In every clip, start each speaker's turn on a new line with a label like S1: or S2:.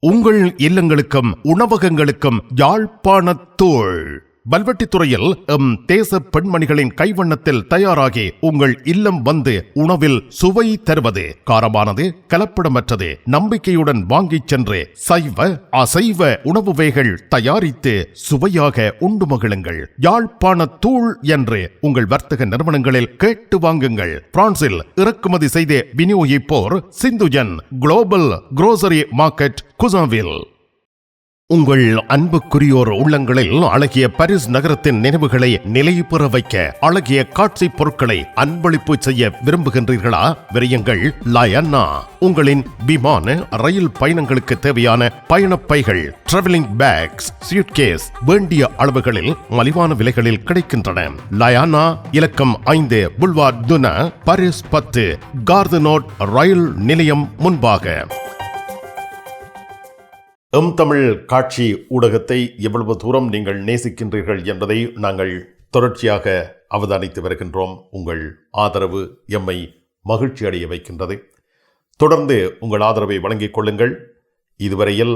S1: உங்கள் இல்லங்களுக்கும் உணவகங்களுக்கும் யாழ்ப்பாணத்தூள் வல்வெட்டித்துறையில் தேச பெண்மணிகளின் கைவண்ணத்தில் தயாராகி உங்கள் இல்லம் வந்து உணவில் சுவை தருவது, காரமானது கலப்படமற்றது, நம்பிக்கையுடன் வாங்கிச் சென்று சைவ அசைவ உணவு வகைகள் தயாரித்து சுவையாக உண்டு மகிழுங்கள். யாழ்ப்பாணத்தூள் என்று உங்கள் வர்த்தக நிறுவனங்களில் கேட்டு வாங்குங்கள். பிரான்சில் இறக்குமதி செய்து விநியோகிப்போர் சிந்துஜன் குளோபல் குரோசரி மார்க்கெட் குசாவில். உங்கள் அன்புக்குரியோர் உள்ளங்களில் அழகிய பாரிஸ் நகரத்தின் நினைவுகளை நிலைபெற வைக்க அழகிய காட்சி பொருட்களை அன்பளிப்பு செய்ய விரும்புகின்றீர்களா? விரையுங்கள் லயன்னா. உங்களின் விமான ரயில் பயணங்களுக்கு தேவையான பயணப்பைகள், டிராவலிங் பேக்ஸ், சூட்கேஸ் வேண்டிய அளவுகளில் மலிவான விலைகளில் கிடைக்கின்றன. லயானா இலக்கம் 5 புல்வார்ட் துனா, பாரிஸ் 10, கார்தனோட் ரயில் நிலையம் முன்பாக. தமிழ் காட்சி ஊடகத்தை எவ்வளவு தூரம் நீங்கள் நேசிக்கின்றீர்கள் என்பதை நாங்கள் தொடர்ச்சியாக அவதானித்து வருகின்றோம். உங்கள் ஆதரவு எம்மை மகிழ்ச்சி அடைய வைக்கின்றது. தொடர்ந்து உங்கள் ஆதரவை வழங்கிக் கொள்ளுங்கள். இதுவரையில்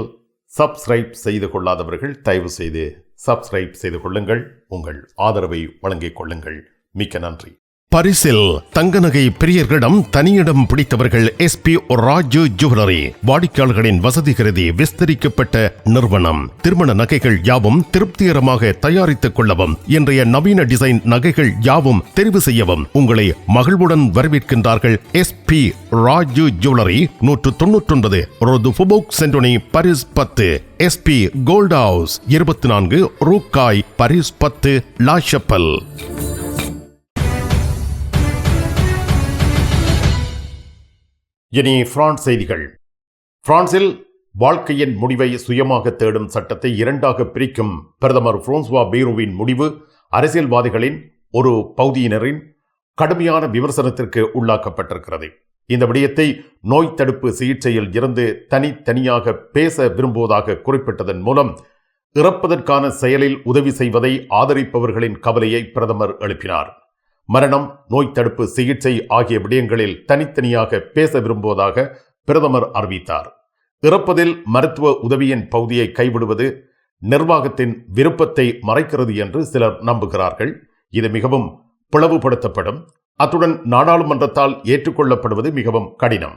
S1: சப்ஸ்கிரைப் செய்து கொள்ளாதவர்கள் தயவு செய்து சப்ஸ்கிரைப் செய்து கொள்ளுங்கள். உங்கள் ஆதரவை வழங்கிக் கொள்ளுங்கள். மிக்க நன்றி. பரிசில் தங்க நகை பிரியர்களிடம் தனியிடம் பிடித்தவர்கள் SP ராஜு ஜுவல்லரி. வாடிக்கையாளர்களின் வசதி கருதி விஸ்தரிக்கப்பட்ட நிறுவனம். திருமண நகைகள் யாவும் திருப்திகரமாக தயாரித்துக் கொள்ளவும், இன்றைய நவீன டிசைன் நகைகள் யாவும் தெரிவு செய்யவும் உங்களை மகிழ்வுடன் வரவேற்கின்றார்கள். SP Raju jewellery, 199 rue du Faubourg Saint-Denis, Paris 10. SP gold house, 24 rue Cail, Paris 10, La Chapelle. இனி பிரான்ஸ் செய்திகள். பிரான்சில் வாழ்க்கையின் முடிவை சுயமாக தேடும் சட்டத்தை 2ஆக பிரிக்கும் பிரதமர் பிரான்சுவா பேய்ரோவின் முடிவு அரசியல்வாதிகளின் ஒரு பகுதியினரின் கடுமையான விமர்சனத்திற்கு உள்ளாக்கப்பட்டிருக்கிறது. இந்த விடயத்தை நோய் தடுப்பு சிகிச்சையில் இருந்து தனித்தனியாக பேச விரும்புவதாக குறிப்பிட்டதன் மூலம் இறப்பதற்கான செயலில் உதவி செய்வதை ஆதரிப்பவர்களின் கவலையை பிரதமர் எழுப்பினார். மரணம், நோய் தடுப்பு சிகிச்சை ஆகிய விடயங்களில் தனித்தனியாக பேச விரும்புவதாக பிரதமர் அறிவித்தார். இறப்பதில் மருத்துவ உதவியின் பகுதியை கைவிடுவது நிர்வாகத்தின் விருப்பத்தை மறைக்கிறது என்று சிலர் நம்புகிறார்கள். இது மிகவும் பிளவுபடுத்தப்படும். அத்துடன் நாடாளுமன்றத்தால் ஏற்றுக்கொள்ளப்படுவது மிகவும் கடினம்.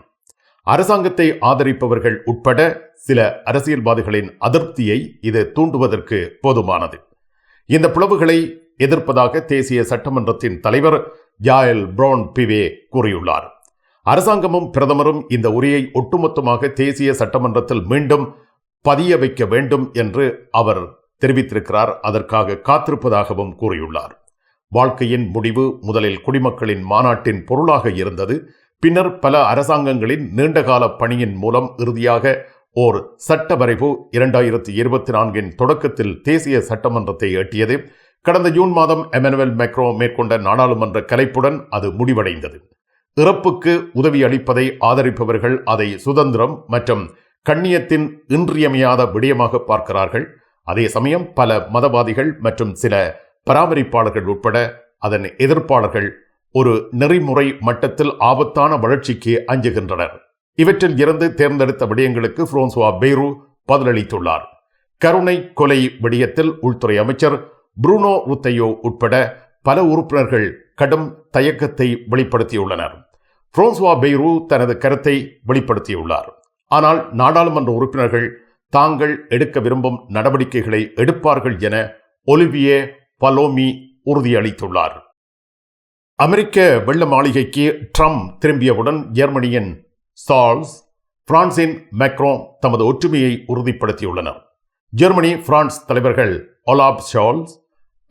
S1: அரசாங்கத்தை ஆதரிப்பவர்கள் உட்பட சில அரசியல்வாதிகளின் அதிருப்தியை இது தூண்டுவதற்கு போதுமானது. இந்த பிளவுகளை எதிர்ப்பதாக தேசிய சட்டமன்றத்தின் தலைவர் யாயல் பிரவுன் பிவே கூறியுள்ளார். அரசாங்கமும் பிரதமரும் இந்த உரையை ஒட்டுமொத்தமாக தேசிய சட்டமன்றத்தில் மீண்டும் பதிய வைக்க வேண்டும் என்று அவர் தெரிவித்திருக்கிறார். அதற்காக காத்திருப்பதாகவும் கூறியுள்ளார். வாழ்க்கையின் முடிவு முதலில் குடிமக்களின் மாநாட்டின் பொருளாக இருந்தது. பின்னர் பல அரசாங்கங்களின் நீண்டகால பணியின் மூலம் இறுதியாக ஓர் சட்ட வரைவு 2024 தொடக்கத்தில் தேசிய சட்டமன்றத்தை எட்டியது. கடந்த ஜூன் மாதம் எமனுவல் மேக்ரோ மேற்கொண்ட நாடாளுமன்ற கலைப்புடன் அது முடிவடைந்தது. இறப்புக்கு உதவி அளிப்பதை ஆதரிப்பவர்கள் அதை சுதந்திரம் மற்றும் கண்ணியத்தின் இன்றியமையாத விடயமாக பார்க்கிறார்கள். அதே சமயம் பல மதவாதிகள் மற்றும் சில பராமரிப்பாளர்கள் உட்பட அதன் எதிர்ப்பாளர்கள் ஒரு நெறிமுறை மட்டத்தில் ஆபத்தான வளர்ச்சிக்கு அஞ்சுகின்றனர். இவற்றில் இருந்து தேர்ந்தெடுத்த விடயங்களுக்கு பிரான்சுவா பேய்ரோ பதிலளித்துள்ளார். கருணை கொலை விடயத்தில் உள்துறை அமைச்சர் புரூனோ ருத்தையோ உட்பட பல உறுப்பினர்கள் கடும் தயக்கத்தை வெளிப்படுத்தியுள்ளனர். பிரான்சுவா பேய்ரோ தனது கருத்தை வெளிப்படுத்தியுள்ளார். ஆனால் நாடாளுமன்ற உறுப்பினர்கள் தாங்கள் எடுக்க விரும்பும் நடவடிக்கைகளை எடுப்பார்கள் என ஒலிவியே பலோமி உறுதியளித்துள்ளார். அமெரிக்க வெள்ள மாளிகைக்கு ட்ரம்ப் திரும்பியவுடன் ஜெர்மனியின் சார்ல்ஸ், பிரான்சின் மேக்ரோ தமது ஒற்றுமையை உறுதிப்படுத்தியுள்ளனர். ஜெர்மனி பிரான்ஸ் தலைவர்கள் ஒலாப் ஷால்ஸ்,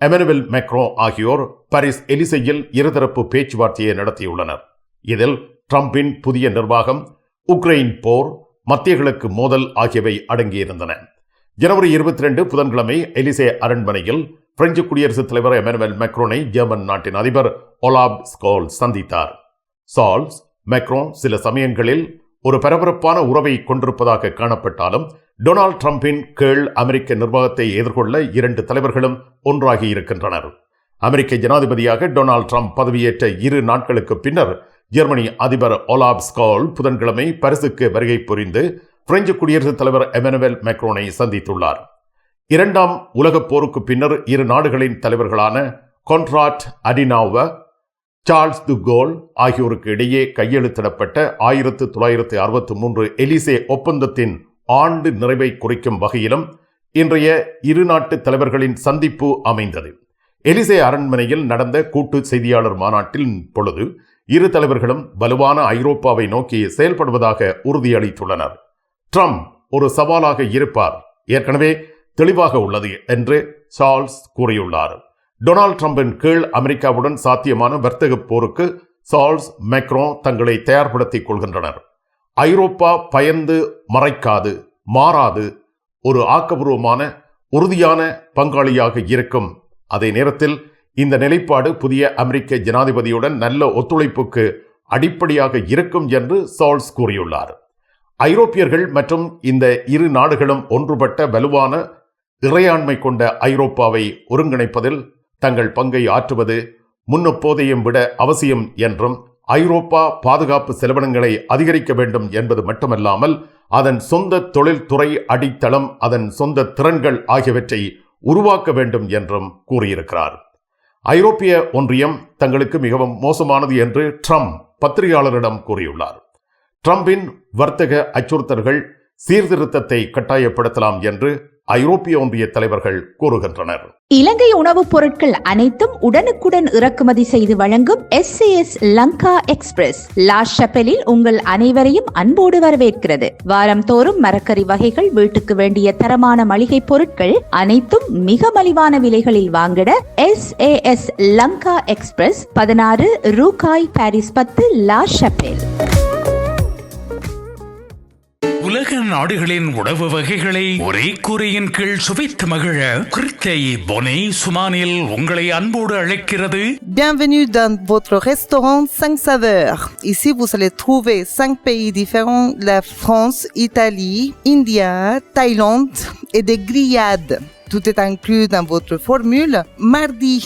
S1: எமனுவல் மேக்ரோ ஆகியோர் பாரிஸ் எலிசையில் இருதரப்பு பேச்சுவார்த்தையை நடத்தியுள்ளனர். இதில் ட்ரம்பின் புதிய நிர்வாகம், உக்ரைன் போர், மத்திய கிழக்கு மோதல் ஆகியவை அடங்கியிருந்தன. ஜனவரி 22 புதன்கிழமை எலிசே அரண்மனையில் பிரெஞ்சு குடியரசுத் தலைவர் எமனுவல் மேக்ரோனை ஜெர்மன் நாட்டின் அதிபர் ஒலாப் ஸ்கோல்ஸ் சந்தித்தார். சால்ஸ், மேக்ரோ சில சமயங்களில் ஒரு பரபரப்பான உறவை கொண்டிருப்பதாக காணப்பட்டாலும் டொனால்ட் ட்ரம்பின் கீழ் அமெரிக்க நிர்வாகத்தை எதிர்கொள்ள 2 தலைவர்களும் ஒன்றாகி இருக்கின்றனர். அமெரிக்க ஜனாதிபதியாக டொனால்ட் ட்ரம்ப் பதவியேற்ற 2 நாட்களுக்கு பின்னர் ஜெர்மனி அதிபர் ஒலாப் ஸ்கோல் புதன்கிழமை பாரிஸுக்கு வருகை புரிந்து பிரெஞ்சு குடியரசுத் தலைவர் எமனுவேல் மேக்ரோனை சந்தித்துள்ளார். இரண்டாம் உலகப் போருக்கு பின்னர் இரு நாடுகளின் தலைவர்களான கொன்ராட் அடினாவர், சார்ல்ஸ் டு கோல் ஆகியோருக்கு இடையே கையெழுத்திடப்பட்ட 1963 எலிசே ஒப்பந்தத்தின் ஆண்டு நிறைவை குறிக்கும் வகையிலும் இன்றைய இரு நாட்டு தலைவர்களின் சந்திப்பு அமைந்தது. எலிசே அரண்மனையில் நடந்த கூட்டு செய்தியாளர் மாநாட்டில் பொழுது இரு தலைவர்களும் வலுவான ஐரோப்பாவை நோக்கி செயல்படுவதாக உறுதியளித்துள்ளனர். ட்ரம்ப் ஒரு சவாலாக இருப்பார், ஏற்கனவே தெளிவாக உள்ளது என்று சார்ல்ஸ் கூறியுள்ளார். டொனால்ட் ட்ரம்பின் கீழ் அமெரிக்காவுடன் சாத்தியமான வர்த்தக போருக்கு சார்ல்ஸ் மேக்ரோ தங்களை தயார்படுத்திக் கொள்கின்றனர். ஐரோப்பா பயந்து மறைக்காது மாறாது ஒரு ஆக்கபூர்வமான உறுதியான பங்காளியாக இருக்கும். அதே நேரத்தில் இந்த நிலைப்பாடு புதிய அமெரிக்க ஜனாதிபதியுடன் நல்ல ஒத்துழைப்புக்கு அடிப்படையாக இருக்கும் என்று சார்ல்ஸ் கூறியுள்ளார். ஐரோப்பியர்கள் மற்றும் இந்த இரு நாடுகளும் ஒன்றுபட்ட வலுவான இறையாண்மை கொண்ட ஐரோப்பாவை ஒருங்கிணைப்பதில் தங்கள் பங்கை ஆற்றுவது முன்னெப்போதையும் விட அவசியம் என்றும், ஐரோப்பா பாதுகாப்பு செலவினங்களை அதிகரிக்க வேண்டும் என்பது மட்டுமல்லாமல் அதன் சொந்த தொழில்துறை அடித்தளம், அதன் சொந்த திறன்கள் ஆகியவற்றை உருவாக்க வேண்டும் என்றும் கூறியிருக்கிறார். ஐரோப்பிய ஒன்றியம் தங்களுக்கு மிகவும் மோசமானது என்று ட்ரம்ப் பத்திரிகையாளரிடம் கூறியுள்ளார். ட்ரம்பின் வர்த்தக அச்சுறுத்தல்கள் சீர்திருத்தத்தை கட்டாயப்படுத்தலாம் என்று ஐரோப்பிய ஒன்றிய தலைவர்கள் கூறுகின்றனர்.
S2: இலங்கை உணவுப் பொருட்கள் அனைத்தும் உடனுக்குடன் இறக்குமதி செய்து வழங்கும் SAS லங்கா எக்ஸ்பிரஸ் லா ஷப்பலில் உங்கள் அனைவரையும் அன்போடு வரவேற்கிறது. வாரம் தோறும் மரக்கறி வகைகள், வீட்டுக்கு வேண்டிய தரமான மளிகை பொருட்கள் அனைத்தும் மிக மலிவான விலைகளில் வாங்கிட SAS Lanka express 16 ரூகாய் Paris 10 La ஷப்பல்.
S3: உலக நாடுகளின் உணவு வகைகளை ஒரே கூரையின் கீழ் சுவைத்து மகிழ கிருத்தை பொனே சுமானில் உங்களை அன்போடு அழைக்கிறது.
S4: Bienvenue dans votre restaurant 5 saveurs. Ici, vous allez trouver 5 pays différents, la France, Italie, India, Thaïlande et des grillades. Tout est inclus dans votre formule. Mardi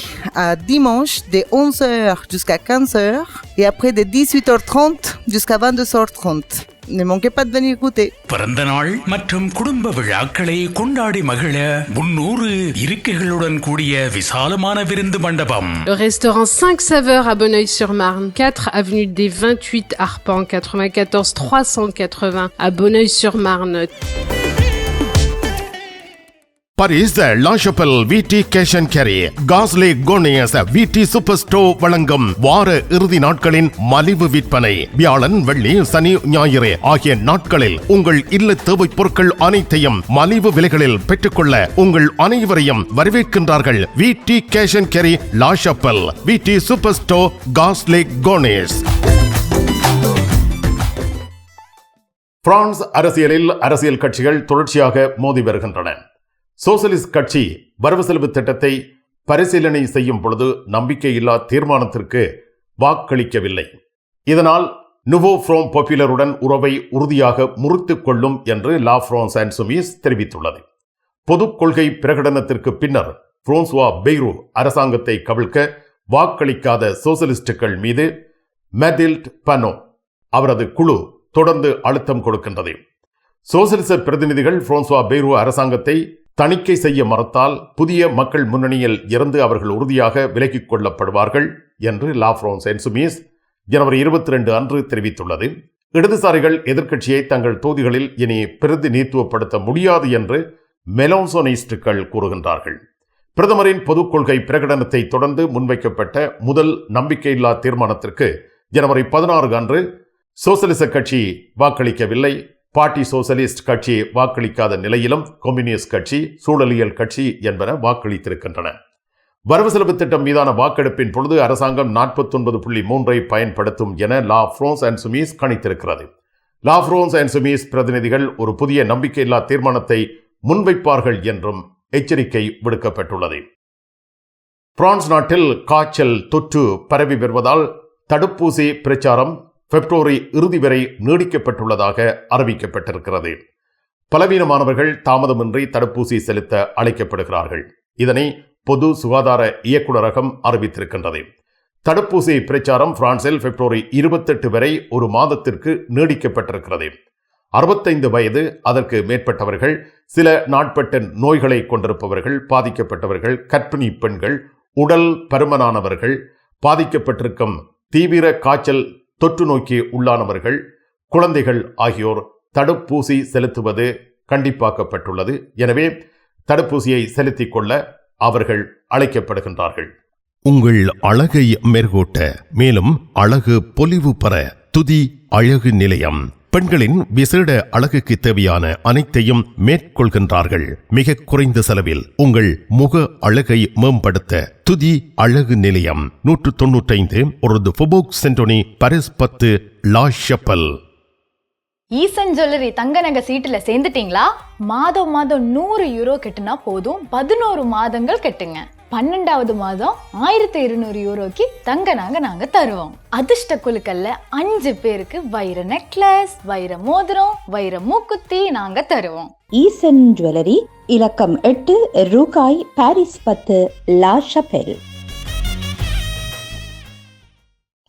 S4: à dimanche, de 11h jusqu'à 15h et après de 18h30 jusqu'à 22h30. Ne manquez pas de venir goûter.
S3: பிறந்த நாள் மற்றும் குடும்ப விழாக்களை கொண்டாடி மகிழ 300 இருக்கைகளுடன் கூடிய விசாலமான விருந்து மண்டபம்.
S5: Le restaurant 5 saveurs à Bonneuil-sur-Marne, 4 avenue des 28 Arpents, 94 380 à Bonneuil-sur-Marne.
S1: Paris La Chapelle VT cash and carry Garges-lès-Gonesse VT super store வழங்கும் வார இறுதி நாட்களின் மலிவு விற்பனை. வியாழன், வெள்ளி, சனி, ஞாயிறு ஆகிய நாட்களில் உங்கள் இல்ல தேவை பொருட்கள் அனைத்தையும் மலிவு விலைகளில் பெற்றுக்கொள்ள உங்கள் அனைவரையும் வரவேற்கின்றார்கள். VT cash and carry La Chapelle VT super store Garges-lès-Gonesse. France அரசியலில் அரசியல் கட்சிகள் தொடர்ச்சியாக மோதி வருகின்றன. சோசலிஸ்ட் கட்சி வரவு செலவு திட்டத்தை பரிசீலனை செய்யும் பொழுது நம்பிக்கையில்லா தீர்மானத்திற்கு வாக்களிக்கவில்லை. இதனால் நுவோ ஃப்ரோம் பாப்புலருடன் உறவை உறுதியாக முறித்துக் கொள்ளும் என்று லா ஃப்ரான்ஸ் இன்சூமிஸ் தெரிவித்துள்ளது. பொது கொள்கை பிரகடனத்திற்கு பின்னர் பிரான்சுவா பெய்ரோ அரசாங்கத்தை கவிழ்க்க வாக்களிக்காத சோசலிஸ்டுகள் மீது மெதில்ட் பனோ அவரது குழு தொடர்ந்து அழுத்தம் கொடுக்கின்றது. சோசலிச பிரதிநிதிகள் பிரான்சுவா பெய்ரோ அரசாங்கத்தை தணிக்கை செய்ய மறுத்தால் புதிய மக்கள் முன்னணியில் இருந்து அவர்கள் உறுதியாக விலகிக் கொள்ளப்படுவார்கள் என்று லா ஃப்ரான்ஸ் இன்சூமிஸ் ஜனவரி 22 அன்று தெரிவித்துள்ளது. இடதுசாரிகள் எதிர்க்கட்சியை தங்கள் தொகுதிகளில் இனி பிரதிநிதித்துவப்படுத்த முடியாது என்று மெலோன்சோனிஸ்டுகள் கூறுகின்றார்கள். பிரதமரின் பொதுக் கொள்கை பிரகடனத்தை தொடர்ந்து முன்வைக்கப்பட்ட முதல் நம்பிக்கையில்லா தீர்மானத்திற்கு ஜனவரி 16 அன்று சோசலிச கட்சி வாக்களிக்கவில்லை. பார்ட்டி சோசலிஸ்ட் கட்சி வாக்களிக்காத நிலையிலும் கம்யூனிஸ்ட் கட்சி, சூழலியல் கட்சி என்பன வாக்களித்திருக்கின்றன. வரவு செலவு திட்டம் மீதான வாக்கெடுப்பின் பொழுது அரசாங்கம் 49.3 பயன்படுத்தும் என லா ஃப்ரான்ஸ் இன்சூமிஸ் கணித்திருக்கிறது. லா ஃப்ரான்ஸ் இன்சூமிஸ் பிரதிநிதிகள் ஒரு புதிய நம்பிக்கையில்லா தீர்மானத்தை முன்வைப்பார்கள் என்றும் எச்சரிக்கை விடுக்கப்பட்டுள்ளது. பிரான்ஸ் நாட்டில் காய்ச்சல் தொற்று பரவி வருவதால் தடுப்பூசி பிரச்சாரம் பிப்ரவரி இறுதி வரை நீடிக்கப்பட்டுள்ளதாக அறிவிக்கப்பட்டிருக்கிறது. பலவீனமானவர்கள் தாமதமின்றி தடுப்பூசி செலுத்த அழைக்கப்படுகிறார்கள். இதனை பொது சுகாதார இயக்குநரகம் அறிவித்திருக்கின்றது. தடுப்பூசி பிரச்சாரம் பிரான்சில் பிப்ரவரி 28 வரை ஒரு மாதத்திற்கு நீடிக்கப்பட்டிருக்கிறது. 65 வயது அதற்கு மேற்பட்டவர்கள், சில நாட்பட்ட நோய்களை கொண்டிருப்பவர்கள், பாதிக்கப்பட்டவர்கள், கர்ப்பிணி பெண்கள், உடல் பருமனானவர்கள், பாதிக்கப்பட்டிருக்கும் தீவிர காய்ச்சல் தொற்று நோய்க்கு உள்ளானவர்கள், குழந்தைகள் ஆகியோர் தடுப்பூசி செலுத்துவது கண்டிப்பாக்கப்பட்டுள்ளது. எனவே தடுப்பூசியை செலுத்திக் கொள்ள அவர்கள் அழைக்கப்படுகின்றார்கள்.
S6: உங்கள் அழகை மெருகூட்ட, மேலும் அழகு பொலிவு பெற துதி அழகு நிலையம் பெண்களின் விசேட அழகுக்கு தேவையான அனைத்தையும் மேற்கொள்கின்றார்கள். மிக குறைந்த செலவில் உங்கள் முக அழகை மேம்படுத்த துதி அழகு நிலையம் 195 ஒரு ஃபோபோக் சென்டோனி, பாரிஸ் 10, லா ஷப்பல்.
S7: ஈசன் ஜுவல்லரி தங்க நகை சீட்டுல சேர்ந்துட்டீங்களா? மாதம் மாதம் 100 யூரோ கட்டுனா போதும், 11 மாதங்கள் கட்டுங்க. 12வது மாதம் 1200 யூரோக்கு தங்க நகை நாங்க தருவோம். அதிர்ஷ்ட குலுக்கல்ல 5 பேருக்கு வைர நெக்லஸ், வைர மோதிரம், வைர மூக்குத்தி நாங்க தருவோம்.
S2: ஈசன் ஜுவல்லரி, இலக்கம் 8, ரூகாய், பாரிஸ் 10, லா ஷப்பெல்.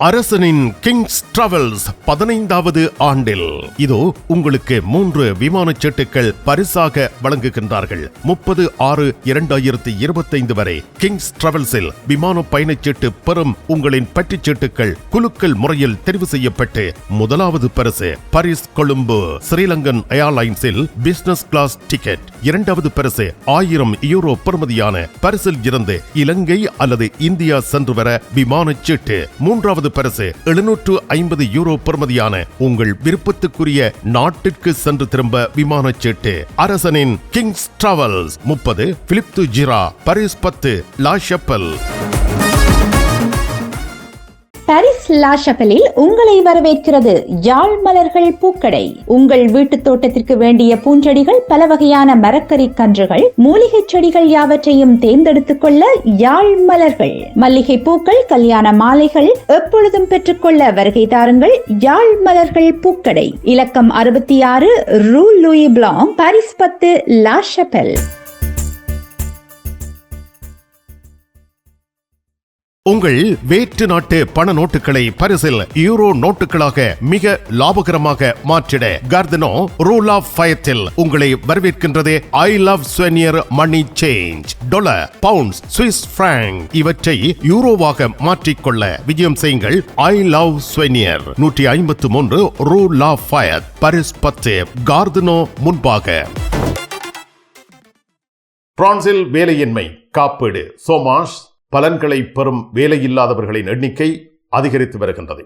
S6: அரசனின் கிங்ஸ் டிராவல்ஸ் 15வது ஆண்டில் இதோ உங்களுக்கு 3 விமானச் சீட்டுகள் பரிசாக வழங்குகின்றார்கள். 30/6/2025 வரை கிங்ஸ் டிராவல்ஸில் விமான பயணச்சீட்டு பெறும் உங்களின் பற்றுச்சீட்டுகள் குலுக்கல் முறையில் தெரிவு செய்யப்பட்டு முதலாவது பரிசு பாரிஸ் கொழும்பு ஸ்ரீலங்கன் ஏர்லைன்ஸில் பிசினஸ் கிளாஸ் டிக்கெட், இரண்டாவது பரிசு 1000 யூரோ பெறுமதியான பரிசில் இருந்து இலங்கை அல்லது இந்தியா சென்று வர விமானச் சீட்டு, மூன்றாவது பரிசு 750 யூரோ பெறுமதியான உங்கள் விருப்பத்துக்குரிய நாட்டிற்கு சென்று திரும்ப விமானச் சீட்டு. அரசனின் கிங்ஸ் டிராவல்ஸ் 30 பிலிப் து ஜிரா, பாரிஸ் 10, லா ஷப்பல்.
S2: பாரிஸ் லா ஷப்பலில் உங்களை வரவேற்கிறது யாழ் மலர்கள் பூக்கடை. உங்கள் வீட்டு தோட்டத்திற்கு வேண்டிய பூஞ்செடிகள், பல வகையான மரக்கறி கன்றுகள், மூலிகை செடிகள் யாவற்றையும் தேர்ந்தெடுத்துக் கொள்ள யாழ் மலர்கள். மல்லிகை பூக்கள், கல்யாண மாலைகள் எப்பொழுதும் பெற்றுக்கொள்ள வருகை தாருங்கள். யாழ் மலர்கள் பூக்கடை, இலக்கம் 66, ரூ லூயி பிளாங், பாரிஸ் 10, லா ஷப்பல்.
S6: உங்கள் வேற்று நாட்டு பண நோட்டுகளை பரிசில் யூரோ நோட்டுகளாக மிக லாபகரமாக மாற்றிட கார்தனோ ரூல் ஆஃப் ஃபயத்தில் உங்களை வரவேற்கின்றது. I love souvenir money change. Dollar, pounds, Swiss franc இவற்றை யூரோவாக மாற்றிக்கொள்ள விஜயம் செய்யுங்கள். I love souvenir 153 rue La Fayette, Paris 10, Gare du Nord முன்பாக.
S1: பிரான்சில் வேலையின்மை காப்பீடு சோமாஷ் பலன்களை பெறும் வேலையில்லாதவர்களின் எண்ணிக்கை அதிகரித்து வருகின்றது.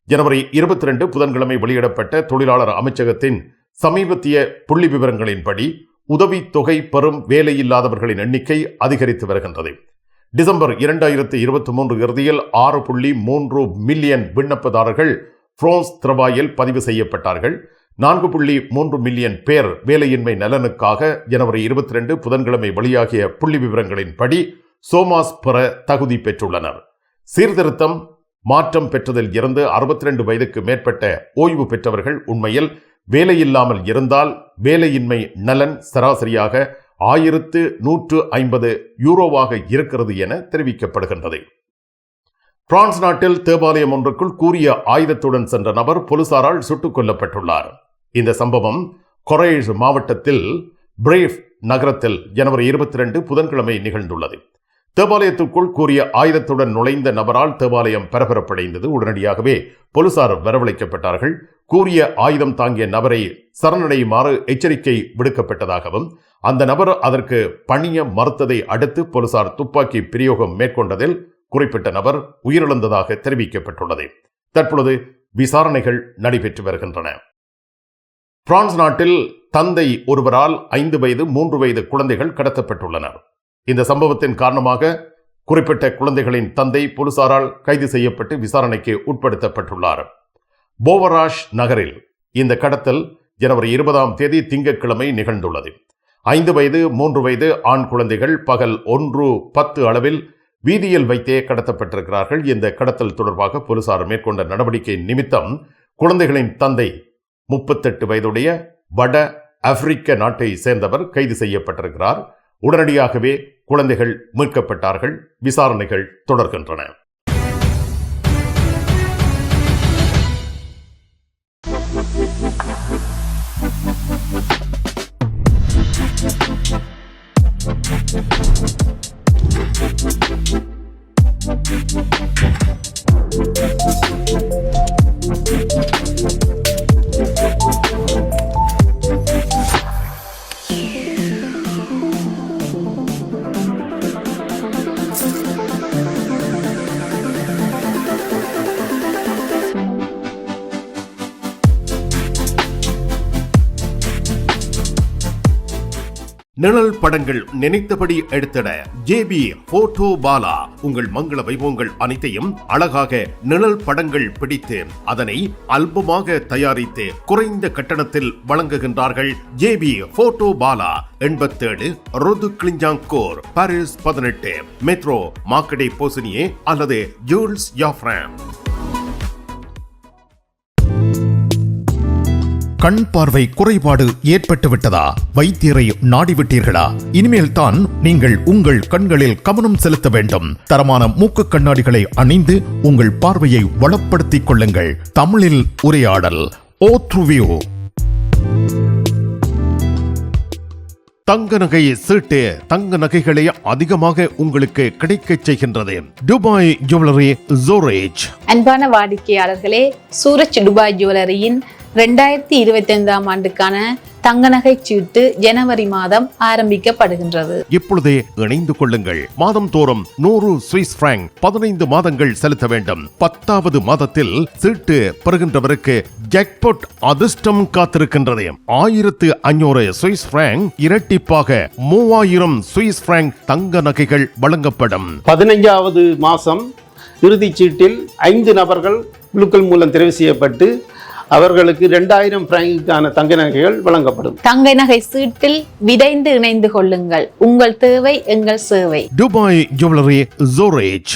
S1: ஜனவரி 22 புதன்கிழமை வெளியிடப்பட்ட தொழிலாளர் அமைச்சகத்தின் சமீபத்திய புள்ளி விவரங்களின்படி உதவித்தொகை பெறும் வேலையில்லாதவர்களின் எண்ணிக்கை அதிகரித்து வருகின்றது. டிசம்பர் 2023 இறுதியில் 6.3 மில்லியன் விண்ணப்பதாரர்கள் பிரான்ஸ் திரவாயில் பதிவு செய்யப்பட்டார்கள். 4.3 மில்லியன் பேர் வேலையின்மை நலனுக்காக ஜனவரி 22 புதன்கிழமை வெளியாகிய புள்ளி விவரங்களின்படி சோமாஸ் பெற தகுதி பெற்றுள்ளனர். சீர்திருத்தம் மாற்றம் பெற்றதில் இருந்து 62 வயதுக்கு மேற்பட்ட ஓய்வு பெற்றவர்கள் உண்மையில் வேலையில்லாமல் இருந்தால் வேலையின்மை நலன் சராசரியாக 1150 யூரோவாக இருக்கிறது என தெரிவிக்கப்படுகின்றது. பிரான்ஸ் நாட்டில் தேவாலயம் ஒன்றுக்குள் கூரிய ஆயுதத்துடன் சென்ற நபர் போலீசாரால் சுட்டுக் கொல்லப்பட்டுள்ளார். இந்த சம்பவம் கொரேஜ் மாவட்டத்தில் பிரேவ் நகரத்தில் ஜனவரி 22 புதன்கிழமை நிகழ்ந்துள்ளது. தேவாலயத்துக்குள் கூறிய ஆயுதத்துடன் நுழைந்த நபரால் தேவாலயம் பரபரப்படைந்தது. உடனடியாகவே போலீசார் வரவழைக்கப்பட்டார்கள். கூறிய ஆயுதம் தாங்கிய நபரை சரணடையுமாறு எச்சரிக்கை விடுக்கப்பட்டதாகவும் அந்த நபர் அதற்கு பணிய மறுத்ததை அடுத்து போலீசார் துப்பாக்கி பிரயோகம் மேற்கொண்டதில் குறிப்பிட்ட நபர் உயிரிழந்ததாக தெரிவிக்கப்பட்டுள்ளது. தற்பொழுது விசாரணைகள் நடைபெற்று வருகின்றன. பிரான்ஸ் நாட்டில் தந்தை ஒருவரால் 5 வயது 3 வயது குழந்தைகள் கடத்தப்பட்டுள்ளனர். இந்த சம்பவத்தின் காரணமாக குறிப்பிட்ட குழந்தைகளின் தந்தை போலீசாரால் கைது செய்யப்பட்டு விசாரணைக்கு உட்படுத்தப்பட்டுள்ளார். போவராஷ் நகரில் இந்த கடத்தல் ஜனவரி 20 திங்கட்கிழமை நிகழ்ந்துள்ளது. 5 வயது 3 வயது ஆண் குழந்தைகள் பகல் 1:10 அளவில் வீதியில் வைத்தே கடத்தப்பட்டிருக்கிறார்கள். இந்த கடத்தல் தொடர்பாக போலீசார் மேற்கொண்ட நடவடிக்கை நிமித்தம் குழந்தைகளின் தந்தை 38 வயதுடைய வட ஆப்பிரிக்க நாட்டை சேர்ந்தவர் கைது செய்யப்பட்டிருக்கிறார். உடனடியாகவே குழந்தைகள் மீட்கப்பட்டார்கள். விசாரணைகள் தொடர்கின்றன.
S6: நிழல் படங்கள் நினைத்தபடி எடுத்திட ஜேபி போட்டோ பாலா உங்கள் மங்கள வைபவங்கள் அனைத்தையும் அழகாக நிழல் படங்கள் பிடித்து அதனை ஆல்பமாக தயாரித்து குறைந்த கட்டணத்தில் வழங்குகின்றார்கள் JP photo Bala 87 rue Clignancourt Paris 18 metro Marcadet Poissonniers அல்லது ஜூல்ஸ் யாஃப்ரான்.
S1: கண் பார்வை குறைபாடு ஏற்பட்டு விட்டதா? வைத்தியரை நாடிவிட்டீர்களா? இனிமேல் தான் நீங்கள் உங்கள் கண்களில் கவனம் செலுத்த வேண்டும். தரமான மூக்கு கண்ணாடிகளை அணிந்து உங்கள் பார்வையை வளப்படுத்திக் கொள்ளுங்கள். தமிழில் உரையாடல் ஓத்ருவியூ. தங்க நகை சீட்டு தங்க நகைகளை அதிகமாக உங்களுக்கு கிடைக்கச் செய்கின்றது. Dubai jewellery Zurich.
S8: அன்பான வாடிக்கையாளர்களே, சூரஜ் துபாய் ஜுவல்லரியின் 2025ஆம் ஆண்டுக்கான தங்க நகை சீட்டு ஜனவரி மாதம் ஆரம்பிக்கப்படுகின்றது.
S6: இப்பொழுதே இணைந்து கொள்ளுங்கள். மாதம் தோறும் 100 சுவிஸ் பிராங்க் 15 மாதங்கள் செலுத்த வேண்டும். 10வது மாதத்தில் சீட்டு பெறுகின்றவருக்கு ஜாக்பாட் அதிர்ஷ்டம் காத்திருக்கின்றது. 1500 சுவிஸ் பிராங்க் இரட்டிப்பாக 3000 சுவிஸ் பிராங்க் தங்க நகைகள் வழங்கப்படும்.
S9: 15வது மாதம் இறுதிச் சீட்டில் 5 நபர்கள் குழுக்கள் மூலம் தெரிவு செய்யப்பட்டு அவர்களுக்கு 2000 பிராங்குக்கான தங்க நகைகள் வழங்கப்படும்.
S8: தங்க நகை சீட்டில் விரைந்து இணைந்து கொள்ளுங்கள். உங்கள் தேவை எங்கள் சேவை.
S6: Dubai jewellery Zurich.